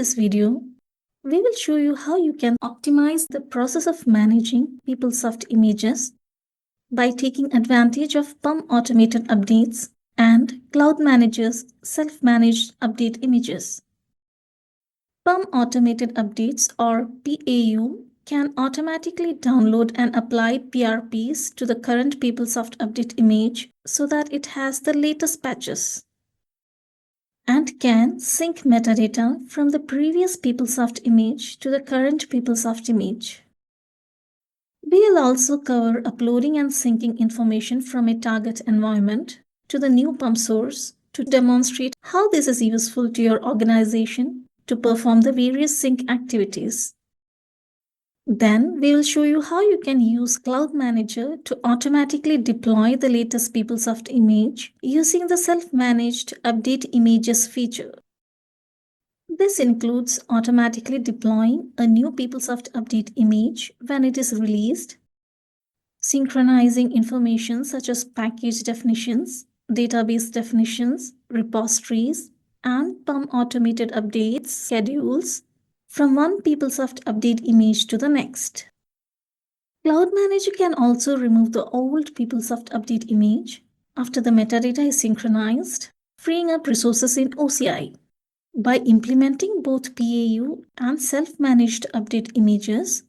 this video, we will show you how you can optimize the process of managing PeopleSoft images by taking advantage of PUM automated updates and Cloud Manager's self-managed update images. PUM automated updates, or PAU, can automatically download and apply PRPs to the current PeopleSoft update image so that it has the latest patches, and can sync metadata from the previous PeopleSoft image to the current PeopleSoft image. We will also cover uploading and syncing information from a target environment to the new PUM source to demonstrate how this is useful to your organization to perform the various sync activities. Then we will show you how you can use Cloud Manager to automatically deploy the latest PeopleSoft image using the self-managed update images feature. This includes automatically deploying a new PeopleSoft update image when it is released, synchronizing information such as package definitions, database definitions, repositories, and PUM automated updates schedules from one PeopleSoft update image to the next. Cloud Manager can also remove the old PeopleSoft update image after the metadata is synchronized, freeing up resources in OCI. By implementing both PAU and self-managed update images,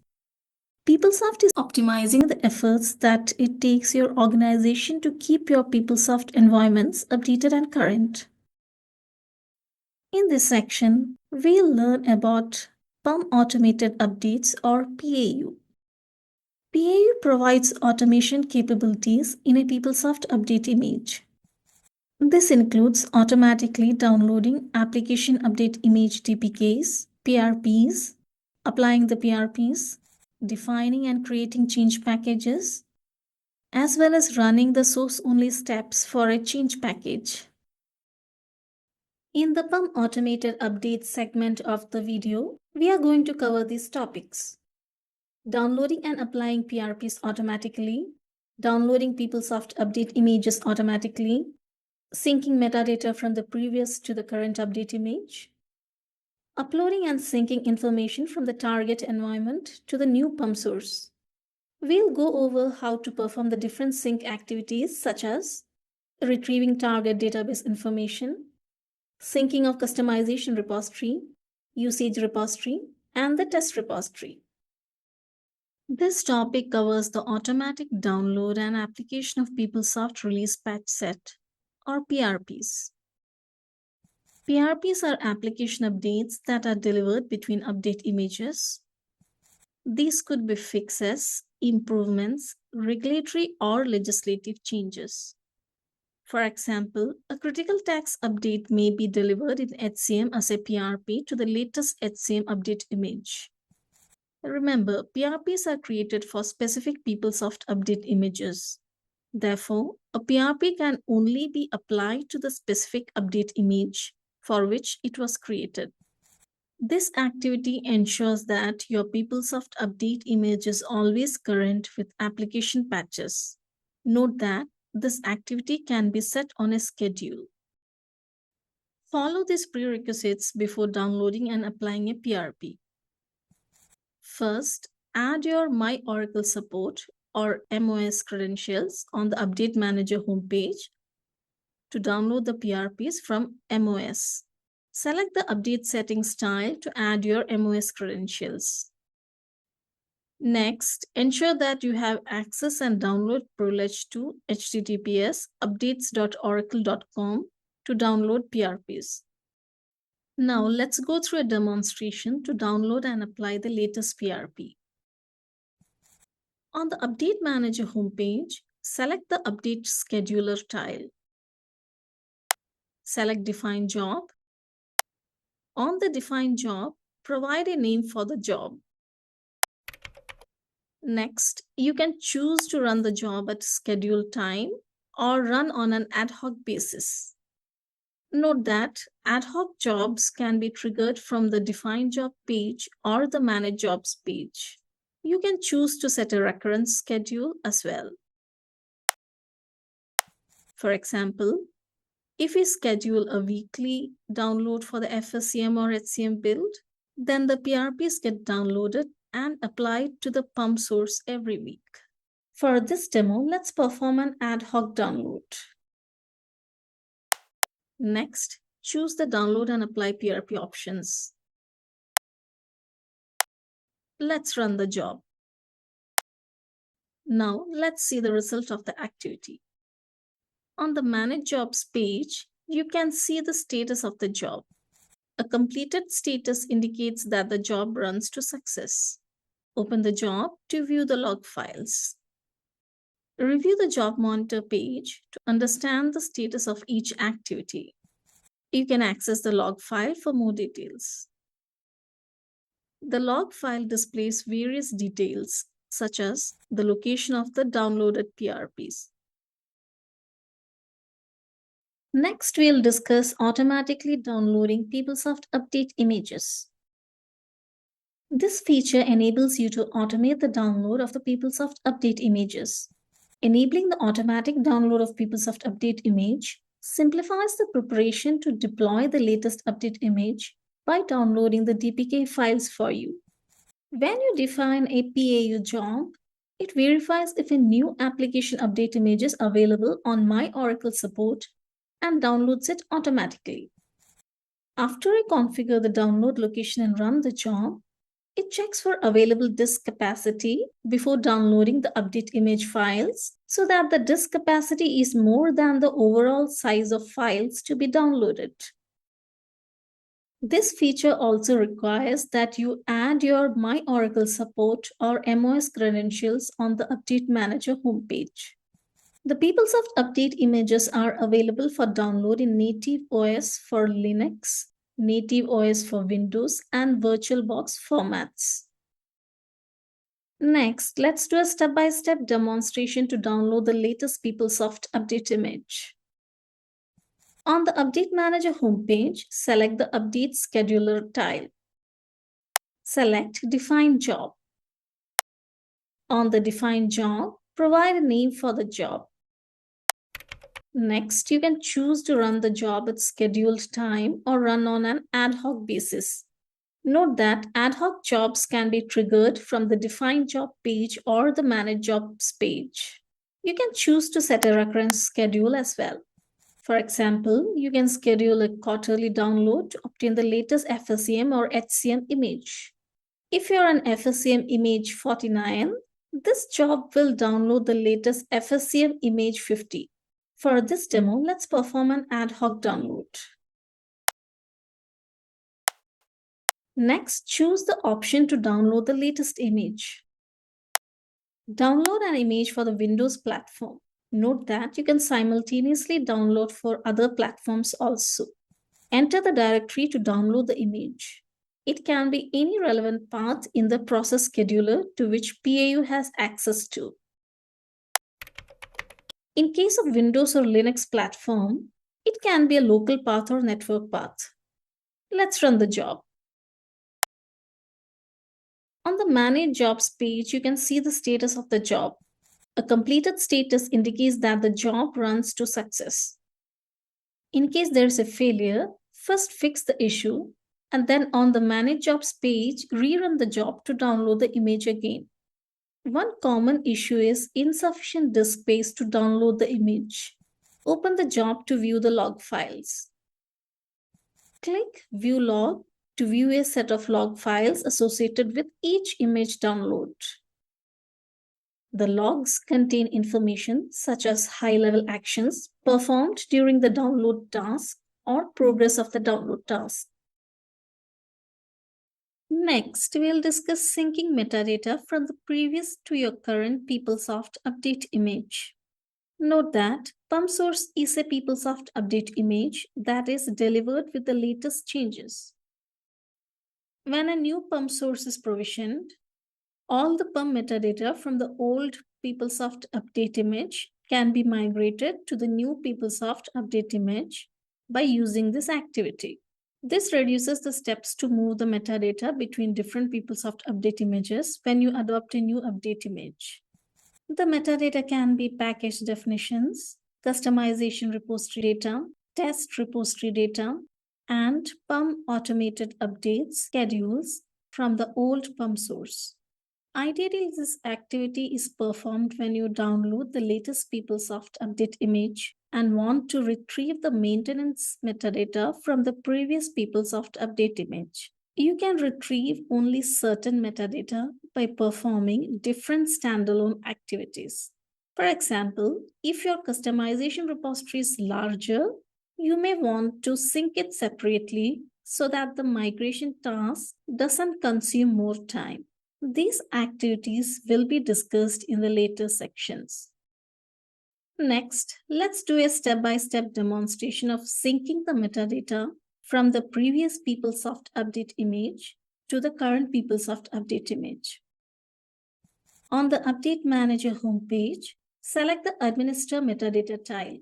PeopleSoft is optimizing the efforts that it takes your organization to keep your PeopleSoft environments updated and current. In this section, we'll learn about PUM automated updates, or PAU. PAU provides automation capabilities in a PeopleSoft update image. This includes automatically downloading application update image DPKs, PRPs, applying the PRPs, defining and creating change packages, as well as running the source-only steps for a change package. In the PUM automated updates segment of the video, we are going to cover these topics: downloading and applying PRPs automatically, downloading PeopleSoft update images automatically, syncing metadata from the previous to the current update image, uploading and syncing information from the target environment to the new PUM source. We'll go over how to perform the different sync activities such as retrieving target database information, syncing of customization repository, usage repository, and the test repository. This topic covers the automatic download and application of PeopleSoft Release Patch Set, or PRPs. PRPs are application updates that are delivered between update images. These could be fixes, improvements, regulatory or legislative changes. For example, a critical tax update may be delivered in HCM as a PRP to the latest HCM update image. Remember, PRPs are created for specific PeopleSoft update images. Therefore, a PRP can only be applied to the specific update image for which it was created. This activity ensures that your PeopleSoft update image is always current with application patches. Note that this activity can be set on a schedule. Follow these prerequisites before downloading and applying a PRP. First, add your My Oracle Support, or MOS credentials on the Update Manager homepage to download the PRPs from MOS. Select the update settings tile to add your MOS credentials. Next, ensure that you have access and download privilege to https://updates.oracle.com to download PRPs. Now let's go through a demonstration to download and apply the latest PRP. On the Update Manager homepage, select the Update Scheduler tile. Select Define Job. On the Define Job, provide a name for the job. Next, you can choose to run the job at scheduled time or run on an ad hoc basis. Note that ad hoc jobs can be triggered from the Define Job page or the Manage Jobs page. You can choose to set a recurrence schedule as well. For example, If we schedule a weekly download for the FSCM or HCM build, then the PRPs get downloaded and applied to the pump source every week. For this demo, let's perform an ad hoc download. Next, choose the download and apply PRP options. Let's run the job. Now, let's see the result of the activity. On the Manage Jobs page, you can see the status of the job. A completed status indicates that the job runs to success. Open the job to view the log files. Review the Job Monitor page to understand the status of each activity. You can access the log file for more details. The log file displays various details, such as the location of the downloaded PRPs. Next, we'll discuss automatically downloading PeopleSoft update images. This feature enables you to automate the download of the PeopleSoft update images. Enabling the automatic download of PeopleSoft update image simplifies the preparation to deploy the latest update image by downloading the DPK files for you. When you define a PAU job, it verifies if a new application update image is available on My Oracle support and downloads it automatically. After I configure the download location and run the job, it checks for available disk capacity before downloading the update image files so that the disk capacity is more than the overall size of files to be downloaded. This feature also requires that you add your My Oracle support or MOS credentials on the Update Manager homepage. The PeopleSoft update images are available for download in Native OS for Linux, Native OS for Windows, and VirtualBox formats. Next, let's do a step-by-step demonstration to download the latest PeopleSoft update image. On the Update Manager homepage, select the Update Scheduler tile. Select Define Job. On the Define Job, provide a name for the job. Next, you can choose to run the job at scheduled time or run on an ad hoc basis. Note that ad hoc jobs can be triggered from the Define Job page or the Manage Jobs page. You can choose to set a recurrence schedule as well. For example, you can schedule a quarterly download to obtain the latest FSCM or HCM image. If you're an FSCM image 49, this job will download the latest FSCM image 50. For this demo, let's perform an ad hoc download. Next, choose the option to download the latest image. Download an image for the Windows platform. Note that you can simultaneously download for other platforms also. Enter the directory to download the image. It can be any relevant path in the process scheduler to which PAU has access to. In case of Windows or Linux platform, it can be a local path or network path. Let's run the job. On the Manage Jobs page, you can see the status of the job. A completed status indicates that the job runs to success. In case there is a failure, first fix the issue, and then on the Manage Jobs page, rerun the job to download the image again. One common issue is insufficient disk space to download the image. Open the job to view the log files. Click View Log to view a set of log files associated with each image download. The logs contain information such as high-level actions performed during the download task or progress of the download task. Next, we'll discuss syncing metadata from the previous to your current PeopleSoft update image. Note that pump source is a PeopleSoft update image that is delivered with the latest changes. When a new pump source is provisioned, all the pump metadata from the old PeopleSoft update image can be migrated to the new PeopleSoft update image by using this activity. This reduces the steps to move the metadata between different PeopleSoft update images when you adopt a new update image. The metadata can be package definitions, customization repository data, test repository data, and PUM automated updates schedules from the old PUM source. Ideally, this activity is performed when you download the latest PeopleSoft update image and want to retrieve the maintenance metadata from the previous PeopleSoft update image. You can retrieve only certain metadata by performing different standalone activities. For example, if your customization repository is larger, you may want to sync it separately so that the migration task doesn't consume more time. These activities will be discussed in the later sections. Next, let's do a step-by-step demonstration of syncing the metadata from the previous PeopleSoft update image to the current PeopleSoft update image. On the Update Manager homepage, select the Administer Metadata tile.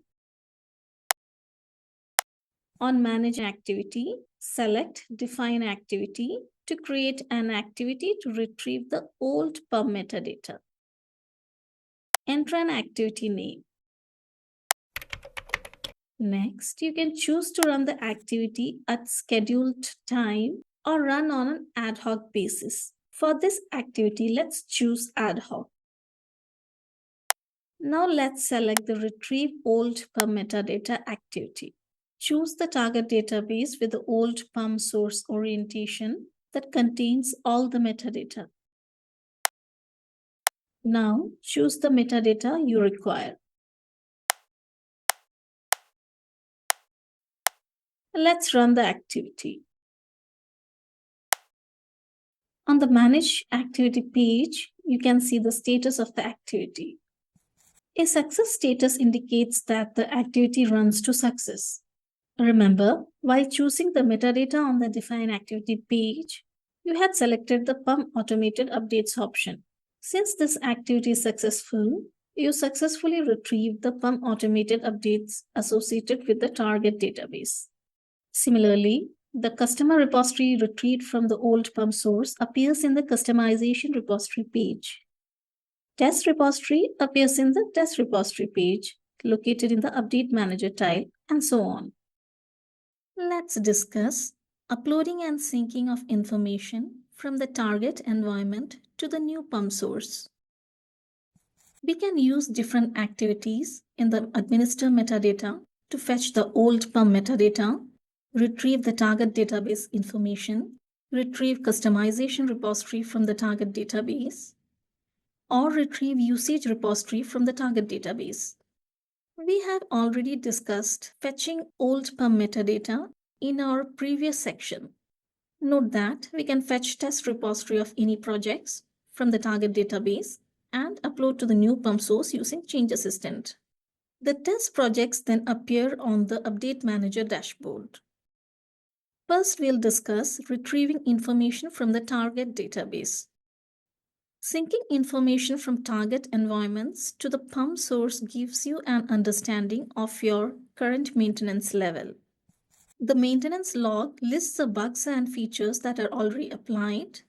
On Manage Activity, select Define Activity to create an activity to retrieve the old PUM metadata. Enter an activity name. Next, you can choose to run the activity at scheduled time or run on an ad hoc basis. For this activity, let's choose ad hoc. Now let's select the Retrieve Old PUM Metadata activity. Choose the target database with the old PUM source orientation that contains all the metadata. Now choose the metadata you require. Let's run the activity. On the Manage Activity page, you can see the status of the activity. A success status indicates that the activity runs to success. Remember, while choosing the metadata on the Define Activity page, you had selected the PUM Automated Updates option. Since this activity is successful, you successfully retrieved the PUM Automated Updates associated with the target database. Similarly, the customer repository retrieved from the old PUM source appears in the customization repository page. Test repository appears in the test repository page, located in the Update Manager tile, and so on. Let's discuss uploading and syncing of information from the target environment to the new PUM source. We can use different activities in the Administer Metadata to fetch the old PUM metadata, retrieve the target database information, retrieve customization repository from the target database, or retrieve usage repository from the target database. We have already discussed fetching old PUM metadata in our previous section. Note that we can fetch test repository of any projects from the target database and upload to the new PUM source using Change Assistant. The test projects then appear on the Update Manager dashboard. First, we'll discuss retrieving information from the target database. Syncing information from target environments to the PUM source gives you an understanding of your current maintenance level. The maintenance log lists the bugs and features that are already applied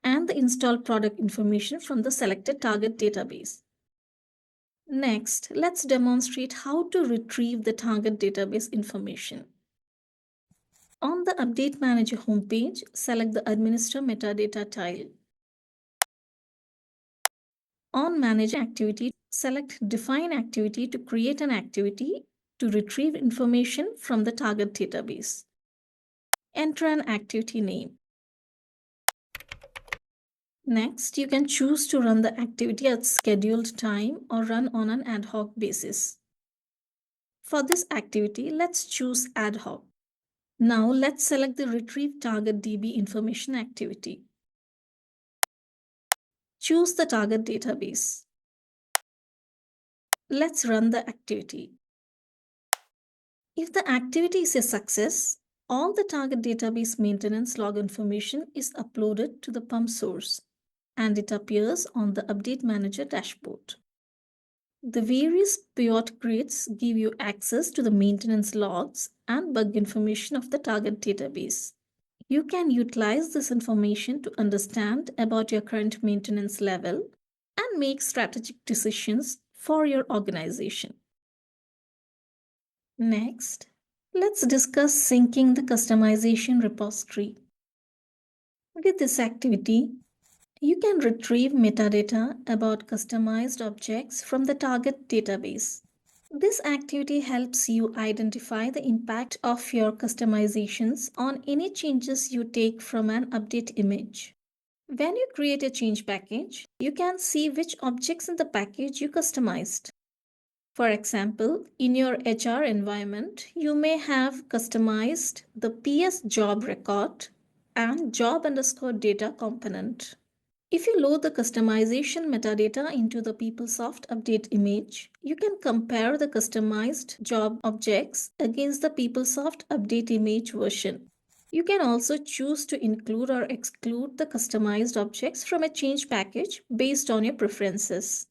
and the installed product information from the selected target database. Next, let's demonstrate how to retrieve the target database information. On the Update Manager homepage, select the Administer Metadata tile. On Manage Activity, select Define Activity to create an activity to retrieve information from the target database. Enter an activity name. Next, you can choose to run the activity at scheduled time or run on an ad hoc basis. For this activity, let's choose ad hoc. Now, let's select the Retrieve Target DB Information activity. Choose the target database. Let's run the activity. If the activity is a success, all the target database maintenance log information is uploaded to the PUM source, and it appears on the Update Manager dashboard. The various pivot grids give you access to the maintenance logs and bug information of the target database. You can utilize this information to understand about your current maintenance level and make strategic decisions for your organization. Next, Let's discuss syncing the customization repository. With this activity, you can retrieve metadata about customized objects from the target database. This activity helps you identify the impact of your customizations on any changes you take from an update image. When you create a change package, you can see which objects in the package you customized. For example, in your HR environment, you may have customized the PS job record and job underscore data component. If you load the customization metadata into the PeopleSoft update image, you can compare the customized job objects against the PeopleSoft update image version. You can also choose to include or exclude the customized objects from a change package based on your preferences.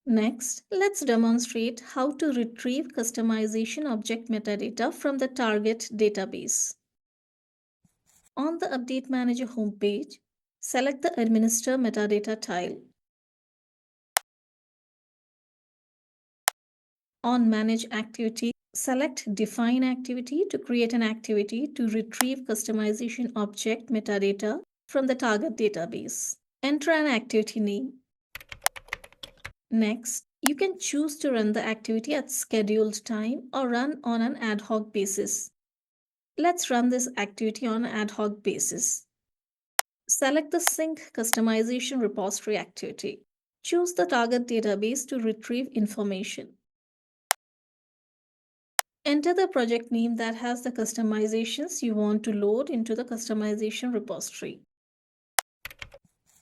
Next, let's demonstrate how to retrieve customization object metadata from the target database. On the Update Manager homepage, select the Administer Metadata tile. On Manage Activity, select Define Activity to create an activity to retrieve customization object metadata from the target database. Enter an activity name. Next, you can choose to run the activity at scheduled time or run on an ad hoc basis. Let's run this activity on an ad hoc basis. Select the Sync Customization Repository activity. Choose the target database to retrieve information. Enter the project name that has the customizations you want to load into the customization repository.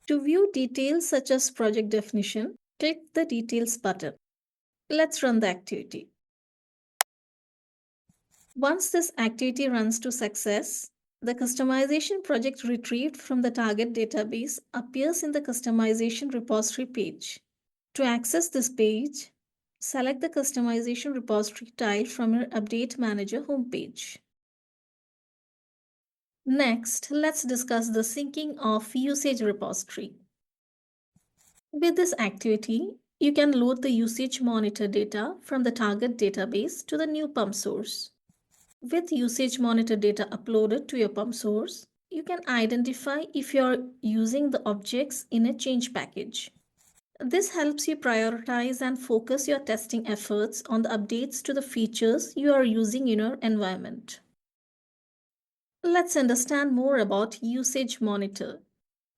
To view details such as project definition, click the Details button. Let's run the activity. Once this activity runs to success, the customization project retrieved from the target database appears in the customization repository page. To access this page, select the customization repository tile from your Update Manager homepage. Next, let's discuss the syncing of usage repository. With this activity, you can load the usage monitor data from the target database to the new pump source. With usage monitor data uploaded to your pump source, you can identify if you're using the objects in a change package. This helps you prioritize and focus your testing efforts on the updates to the features you are using in your environment. Let's understand more about Usage Monitor.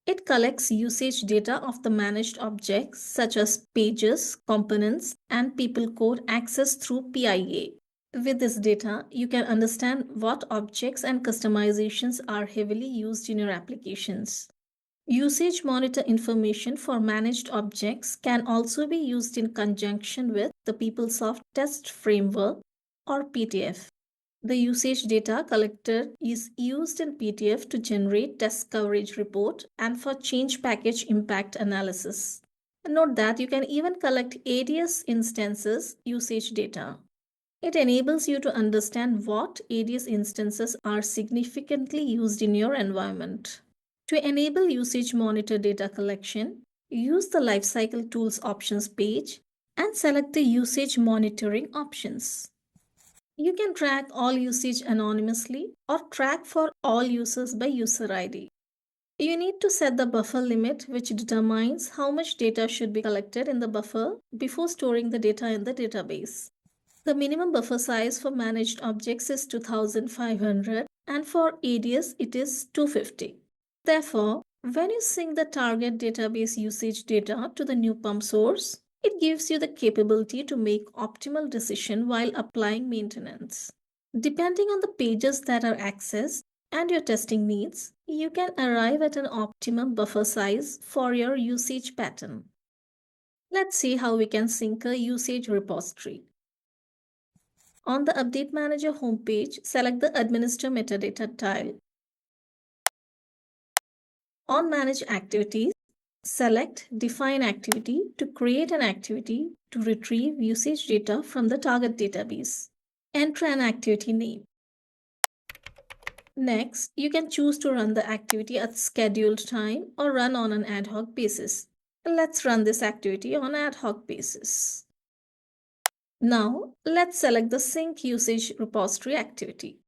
It collects usage data of the managed objects such as pages, components, and people code accessed through PIA. With this data, you can understand what objects and customizations are heavily used in your applications. Usage monitor information for managed objects can also be used in conjunction with the PeopleSoft Test Framework or PTF. The usage data collected is used in PTF to generate test coverage report and for change package impact analysis. Note that you can even collect ADS instances usage data. It enables you to understand what ADS instances are significantly used in your environment. To enable usage monitor data collection, use the Lifecycle Tools options page and select the usage monitoring options. You can track all usage anonymously or track for all users by user ID. You need to set the buffer limit, which determines how much data should be collected in the buffer before storing the data in the database. The minimum buffer size for managed objects is 2500 and for ADS it is 250. Therefore, when you sync the target database usage data to the new pump source, it gives you the capability to make optimal decision while applying maintenance. Depending on the pages that are accessed and your testing needs, you can arrive at an optimum buffer size for your usage pattern. Let's see how we can sync a usage repository. On the Update Manager homepage, select the Administer Metadata tile. On Manage Activities, select Define Activity to create an activity to retrieve usage data from the target database. Enter an activity name. Next, you can choose to run the activity at scheduled time or run on an ad hoc basis. Let's run this activity on ad hoc basis. Now, let's select the Sync Usage Repository activity.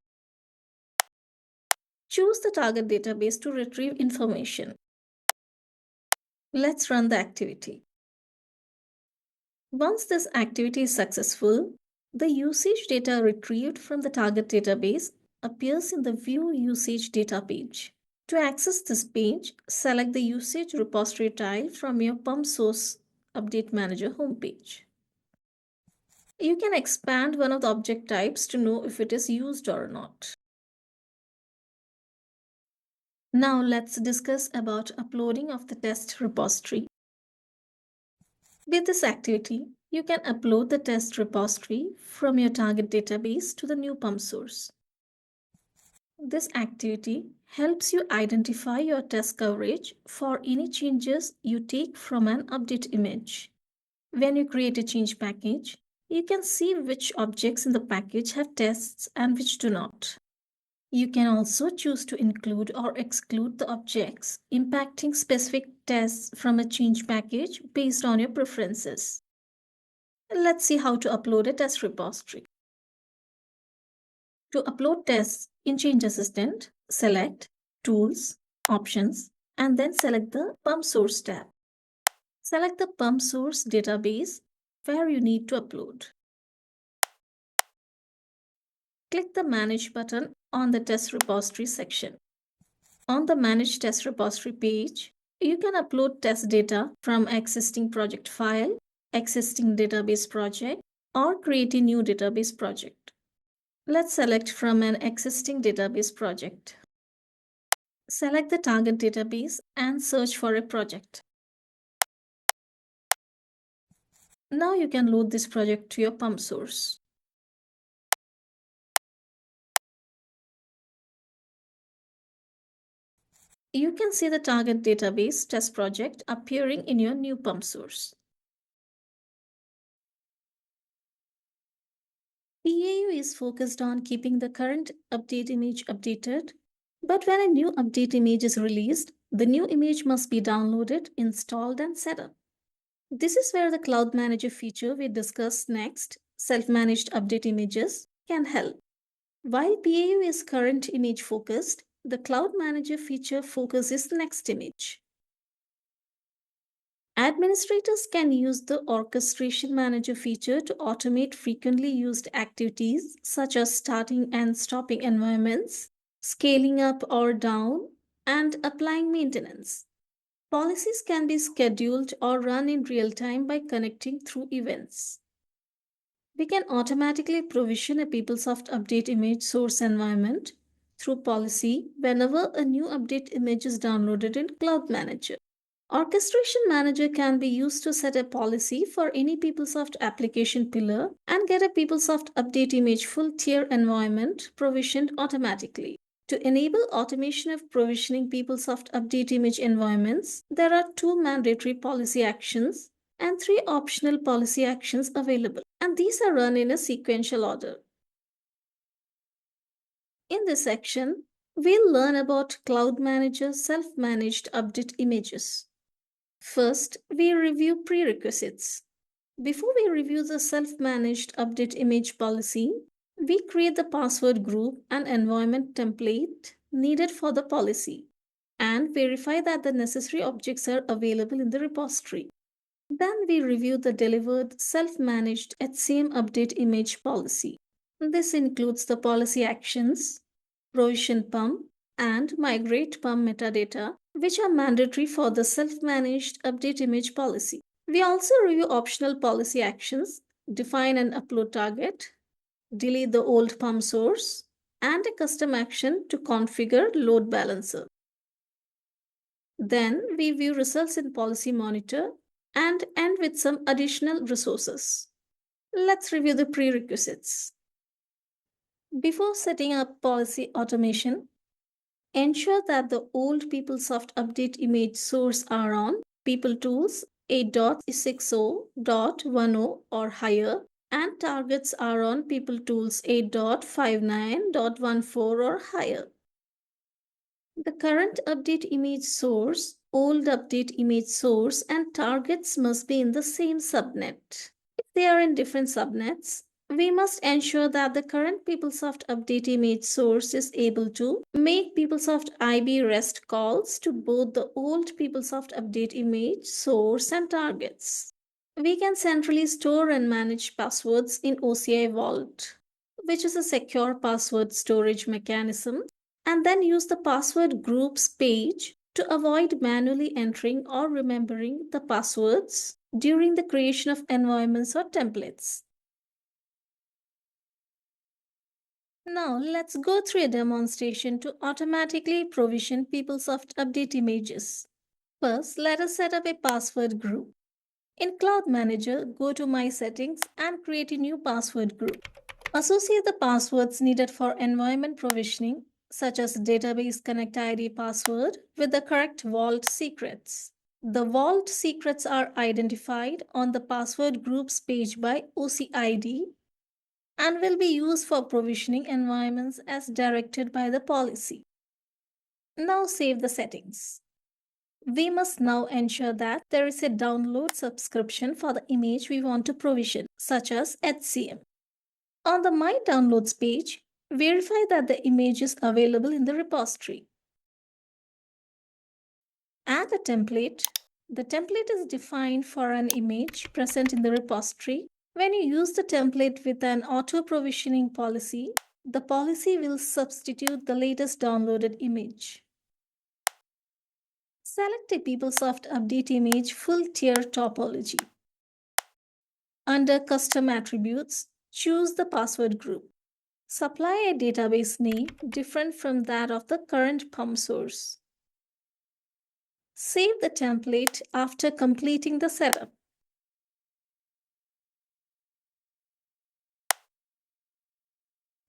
Choose the target database to retrieve information. Let's run the activity. Once this activity is successful, the usage data retrieved from the target database appears in the View Usage Data page. To access this page, select the Usage Repository tile from your PeopleSoft Update Manager homepage. You can expand one of the object types to know if it is used or not. Now let's discuss about uploading of the test repository. With this activity, you can upload the test repository from your target database to the new pump source. This activity helps you identify your test coverage for any changes you take from an update image. When you create a change package, you can see which objects in the package have tests and which do not. You can also choose to include or exclude the objects impacting specific tests from a change package based on your preferences. Let's see how to upload a test repository. To upload tests in Change Assistant, select Tools, Options, and then select the Pump Source tab. Select the Pump Source database where you need to upload. Click the Manage button on the Test Repository section. On the Manage Test Repository page, you can upload test data from existing project file, existing database project, or create a new database project. Let's select from an existing database project. Select the target database and search for a project. Now you can load this project to your pump source. You can see the target database test project appearing in your new pump source. PAU is focused on keeping the current update image updated, but when a new update image is released, the new image must be downloaded, installed, and set up. This is where the Cloud Manager feature we discuss next, self-managed update images, can help. While PAU is current image focused, the Cloud Manager feature focuses next image. Administrators can use the Orchestration Manager feature to automate frequently used activities such as starting and stopping environments, scaling up or down, and applying maintenance. Policies can be scheduled or run in real time by connecting through events. We can automatically provision a PeopleSoft Update image source environment through policy whenever a new update image is downloaded in Cloud Manager. Orchestration Manager can be used to set a policy for any PeopleSoft application pillar and get a PeopleSoft Update image full tier environment provisioned automatically. To enable automation of provisioning PeopleSoft Update image environments, there are 2 mandatory policy actions and 3 optional policy actions available, and these are run in a sequential order. In this section, we'll learn about Cloud Manager self-managed update images. First, we review prerequisites. Before we review the self-managed update image policy, we create the password group and environment template needed for the policy and verify that the necessary objects are available in the repository. Then we review the delivered self-managed HCM update image policy. This includes the policy actions, provision pump, and migrate pump metadata, which are mandatory for the self-managed update image policy. We also review optional policy actions, define an upload target, delete the old pump source, and a custom action to configure load balancer. Then we view results in Policy Monitor and end with some additional resources. Let's review the prerequisites. Before setting up policy automation, ensure that the old PeopleSoft update image source are on PeopleTools 8.60.10 or higher, and targets are on PeopleTools 8.59.14 or higher. The current update image source, old update image source, and targets must be in the same subnet. If They are in different subnets. We must ensure that the current PeopleSoft update image source is able to make PeopleSoft IB REST calls to both the old PeopleSoft update image source and targets. We can centrally store and manage passwords in OCI Vault, which is a secure password storage mechanism, and then use the password groups page to avoid manually entering or remembering the passwords during the creation of environments or templates. Now let's go through a demonstration to automatically provision PeopleSoft update images. First, let us set up a password group. In Cloud Manager, go to My Settings and create a new password group. Associate the passwords needed for environment provisioning, such as database connect ID password, with the correct vault secrets. The vault secrets are identified on the password groups page by OCID and will be used for provisioning environments as directed by the policy. Now save the settings. We must now ensure that there is a download subscription for the image we want to provision, such as HCM. On the My Downloads page, verify that the image is available in the repository. Add a template. The template is defined for an image present in the repository. When you use the template with an auto-provisioning policy, the policy will substitute the latest downloaded image. Select a PeopleSoft Update Image Full Tier Topology. Under Custom Attributes, choose the password group. Supply a database name different from that of the current PUM source. Save the template after completing the setup.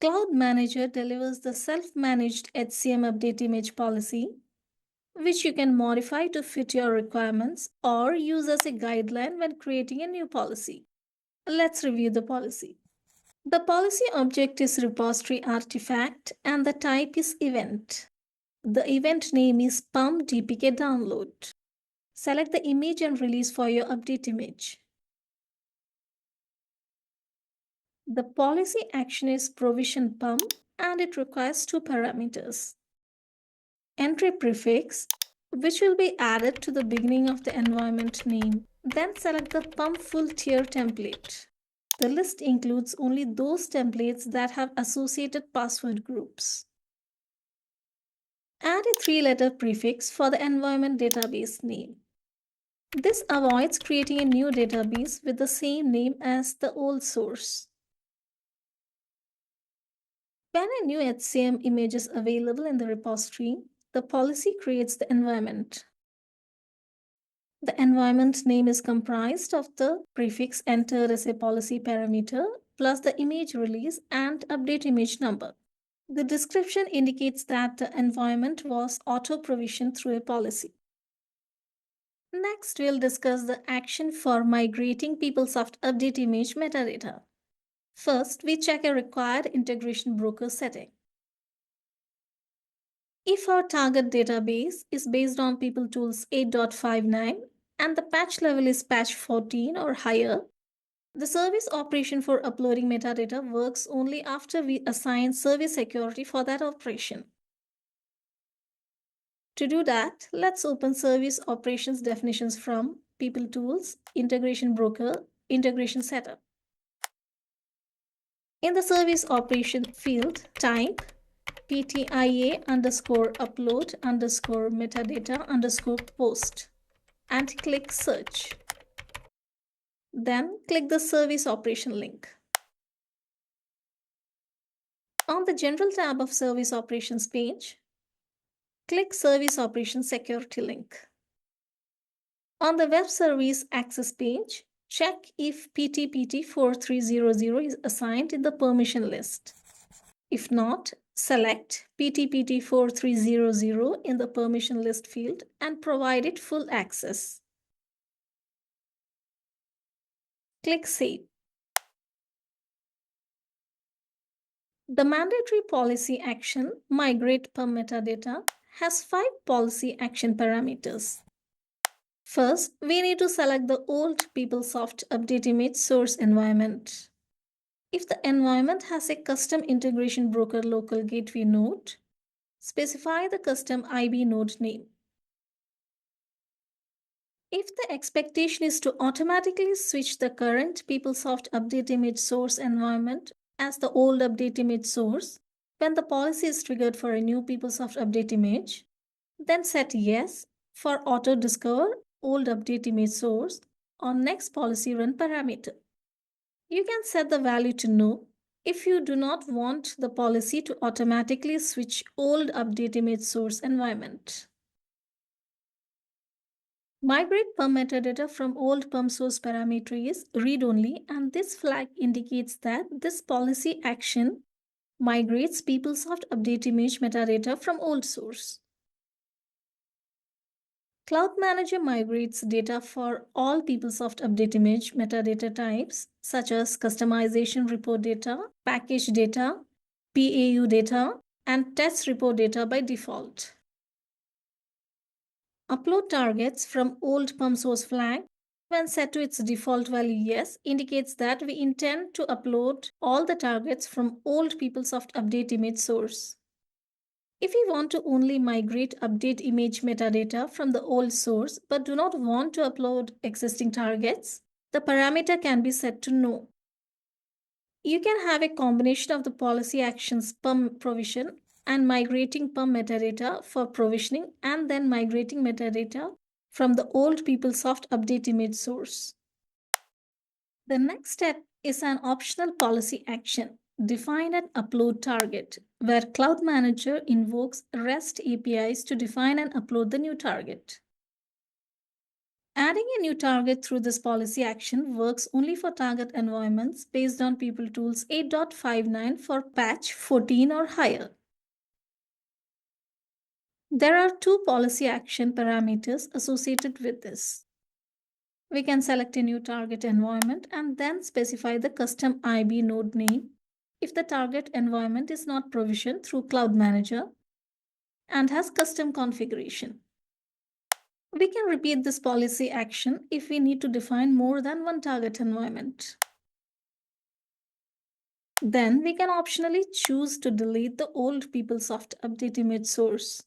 Cloud Manager delivers the self-managed HCM update image policy, which you can modify to fit your requirements or use as a guideline when creating a new policy. Let's review the policy. The policy object is repository artifact and the type is event. The event name is PUM DPK download. Select the image and release for your update image. The policy action is provision PUM and it requires two parameters. Entry prefix, which will be added to the beginning of the environment name. Then select the PUM full tier template. The list includes only those templates that have associated password groups. Add a three-letter prefix for the environment database name. This avoids creating a new database with the same name as the old source. When a new HCM image is available in the repository, the policy creates the environment. The environment name is comprised of the prefix entered as a policy parameter plus the image release and update image number. The description indicates that the environment was auto-provisioned through a policy. Next, we'll discuss the action for migrating PeopleSoft update image metadata. First, we check a required integration broker setting. If our target database is based on PeopleTools 8.59 and the patch level is patch 14 or higher, the service operation for uploading metadata works only after we assign service security for that operation. To do that, let's open service operations definitions from PeopleTools, Integration Broker, Integration Setup. In the service operation field, type PTIA underscore upload underscore metadata underscore post and click search. Then click the service operation link. On the General tab of Service Operations page, click Service Operations Security link. On the Web Service Access page, check if PTPT4300 is assigned in the permission list. If not, select PTPT4300 in the permission list field and provide it full access. Click Save. The mandatory policy action, Migrate per Metadata, has 5 policy action parameters. First, we need to select the old PeopleSoft Update Image source environment. If the environment has a custom integration broker local gateway node, specify the custom IB node name. If the expectation is to automatically switch the current PeopleSoft Update Image source environment as the old update image source, when the policy is triggered for a new PeopleSoft Update Image, then set yes for auto discover old update image source on next policy run parameter. You can set the value to no if you do not want the policy to automatically switch old update image source environment. Migrate perm metadata from old perm source parameter is read-only, and this flag indicates that this policy action migrates PeopleSoft update image metadata from old source. Cloud Manager migrates data for all PeopleSoft update image metadata types such as customization report data, package data, PAU data, and test report data by default. Upload targets from old perm source flag, when set to its default value yes, indicates that we intend to upload all the targets from old PeopleSoft update image source. If we want to only migrate update image metadata from the old source but do not want to upload existing targets, the parameter can be set to no. You can have a combination of the policy actions perm provision and migrating perm metadata for provisioning and then migrating metadata from the old PeopleSoft update image source. The next step is an optional policy action. Define an upload target, where Cloud Manager invokes REST APIs to define and upload the new target. Adding a new target through this policy action works only for target environments based on PeopleTools 8.59 for patch 14 or higher. There are two policy action parameters associated with this. We can select a new target environment and then specify the custom IB node name if the target environment is not provisioned through Cloud Manager and has custom configuration. We can repeat this policy action if we need to define more than one target environment. Then we can optionally choose to delete the old PeopleSoft update image source.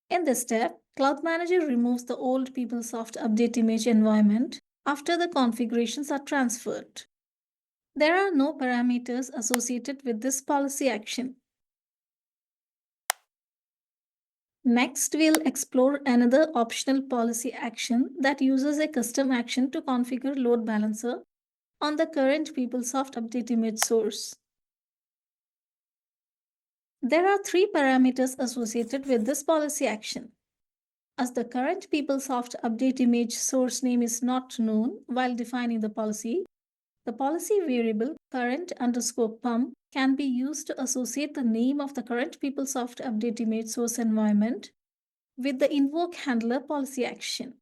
In this step, Cloud Manager removes the old PeopleSoft update image environment after the configurations are transferred. There are no parameters associated with this policy action. Next, we'll explore another optional policy action that uses a custom action to configure load balancer on the current PeopleSoft update image source. There are three parameters associated with this policy action. As the current PeopleSoft update image source name is not known while defining the policy variable current underscore pum can be used to associate the name of the current PeopleSoft update image source environment with the invoke handler policy action.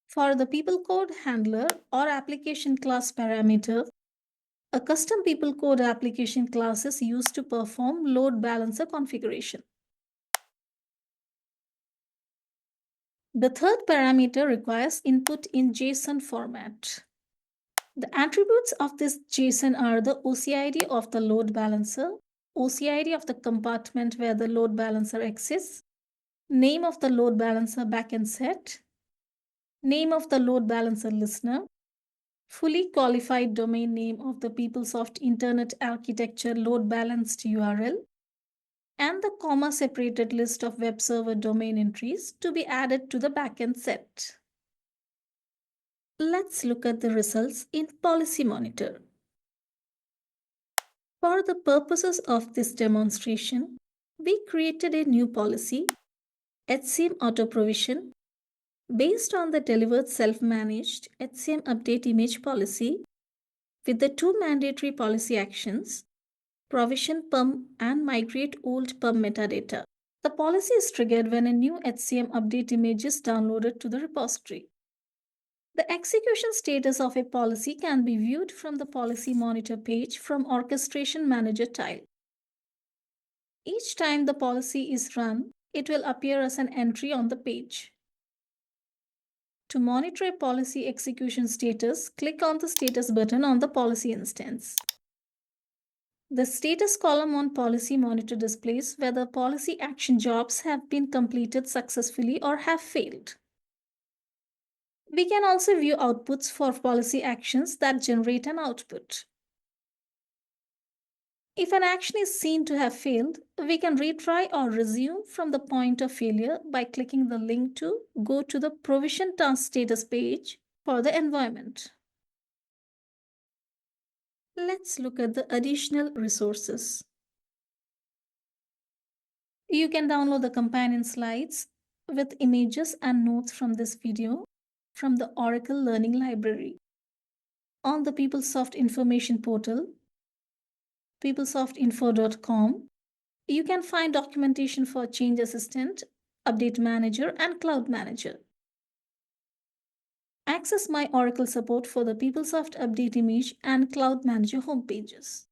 For the people code handler or application class parameter, a custom people code application class is used to perform load balancer configuration. The third parameter requires input in JSON format. The attributes of this JSON are the OCID of the load balancer, OCID of the compartment where the load balancer exists, name of the load balancer backend set, name of the load balancer listener, fully qualified domain name of the PeopleSoft Internet Architecture load balanced URL, and the comma separated list of web server domain entries to be added to the backend set. Let's look at the results in Policy Monitor. For the purposes of this demonstration, we created a new policy, HCM Auto Provision, based on the delivered self-managed HCM Update Image policy with the two mandatory policy actions, Provision PERM and Migrate Old PERM Metadata. The policy is triggered when a new HCM Update image is downloaded to the repository. The execution status of a policy can be viewed from the Policy Monitor page from Orchestration Manager tile. Each time the policy is run, it will appear as an entry on the page. To monitor a policy execution status, click on the Status button on the policy instance. The status column on Policy Monitor displays whether policy action jobs have been completed successfully or have failed. We can also view outputs for policy actions that generate an output. If an action is seen to have failed, we can retry or resume from the point of failure by clicking the link to go to the Provision Task Status page for the environment. Let's look at the additional resources. You can download the companion slides with images and notes from this video from the Oracle Learning Library. On the PeopleSoft information portal, PeopleSoftInfo.com, you can find documentation for Change Assistant, Update Manager, and Cloud Manager. Access my Oracle support for the PeopleSoft Update Image and Cloud Manager homepages.